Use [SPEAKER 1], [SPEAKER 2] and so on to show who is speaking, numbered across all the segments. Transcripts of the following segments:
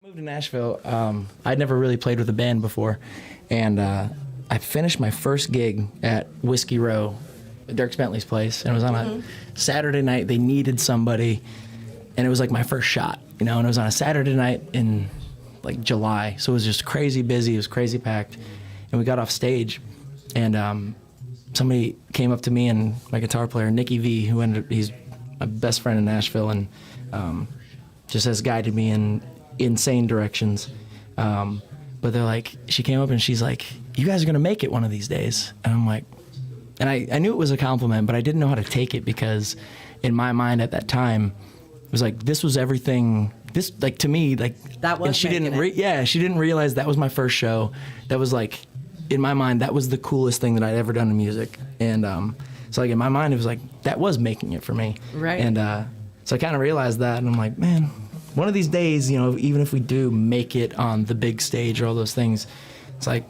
[SPEAKER 1] Moved to Nashville. I'd never really played with a band before, and I finished my first gig at Whiskey Row, Dierks Bentley's place, and it was on a Saturday night. They needed somebody, and it was like my first shot, and it was on a Saturday night in like July, so it was just crazy busy. It was crazy packed, and we got off stage, and somebody came up to me and my guitar player Nicky V, he's my best friend in Nashville, and just has guided me in insane directions. But they're like, she came up and she's like, you guys are gonna make it one of these days. And I'm like, and I knew it was a compliment, but I didn't know how to take it, because in my mind at that time, it was like, this was everything, this, like, to me, like,
[SPEAKER 2] that was,
[SPEAKER 1] and she didn't realize that was my first show. That was like, in my mind, that was the coolest thing that I'd ever done in music. And so like in my mind, it was like, that was making it for me.
[SPEAKER 2] Right.
[SPEAKER 1] And so I kind of realized that, and I'm like, man, one of these days, even if we do make it on the big stage or all those things, it's like,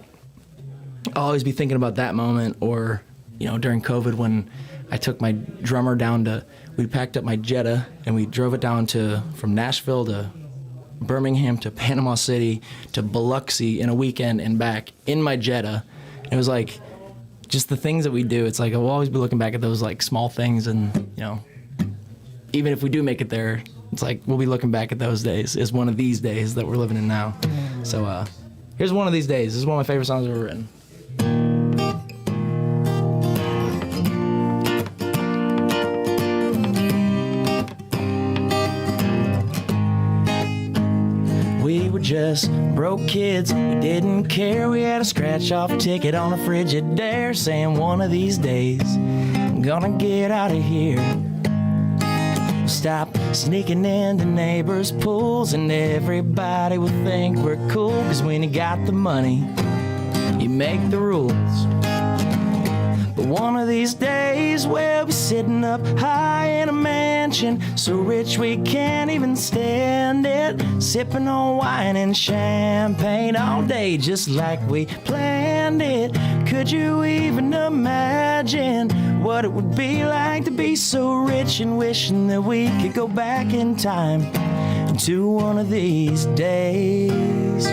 [SPEAKER 1] I'll always be thinking about that moment. Or, during COVID, when I took my drummer down we packed up my Jetta and we drove it down from Nashville to Birmingham to Panama City to Biloxi in a weekend and back in my Jetta. It was like, just the things that we do, it's like, I'll always be looking back at those like small things, and, even if we do make it there, it's like, we'll be looking back at those days as one of these days that we're living in now. So here's one of these days. This is one of my favorite songs ever written. We were just broke kids, we didn't care. We had a scratch-off ticket on a Frigidaire, saying one of these days, I'm gonna get out of here. Stop sneaking into neighbors' pools, and everybody will think we're cool, 'cause when you got the money, you make the rules. But one of these days, we'll be sitting up high in a mansion, so rich we can't even stand it, sipping on wine and champagne all day, just like we planned it. Could you even imagine what it would be like to be so rich, and wishing that we could go back in time to one of these days?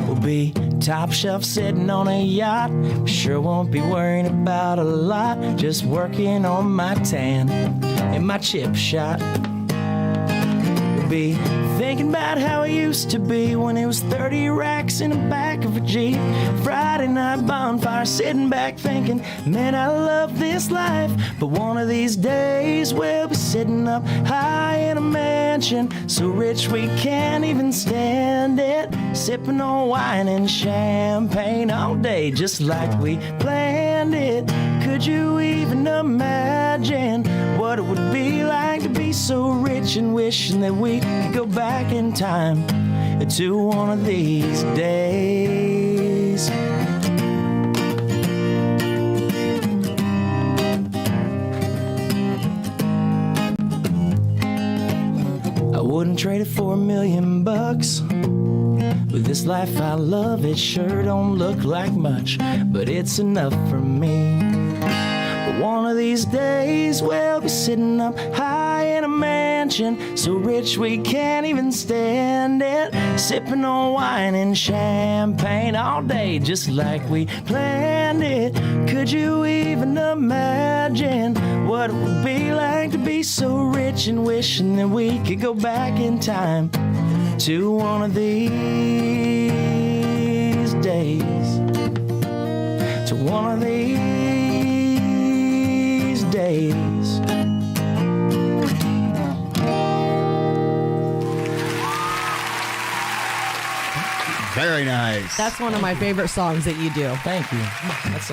[SPEAKER 1] We'll be top shelf sitting on a yacht, sure won't be worrying about a lot, just working on my tan and my chip shot. We'll be thinking about how it used to be when it was 30 racks in the back of a Jeep. Friday night bonfire, sitting back thinking, man, I love this life. But one of these days, we'll be sitting up high in a mansion, so rich we can't even stand it, sipping on wine and champagne all day, just like we planned it. Could you even imagine what it would be like to be so rich, and wishing that we could go back in time to one of these days? I wouldn't trade it for $1,000,000. With this life I love, it sure don't look like much, but it's enough for me. But one of these days, we'll be sitting up high in a mansion, so rich we can't even stand it, sipping on wine and champagne all day, just like we planned it. Could you even imagine what it would be like to be so rich, and wishing that we could go back in time to one of these days, to one of these days.
[SPEAKER 3] Very nice.
[SPEAKER 2] That's one of my favorite songs that you do.
[SPEAKER 1] Thank you. That's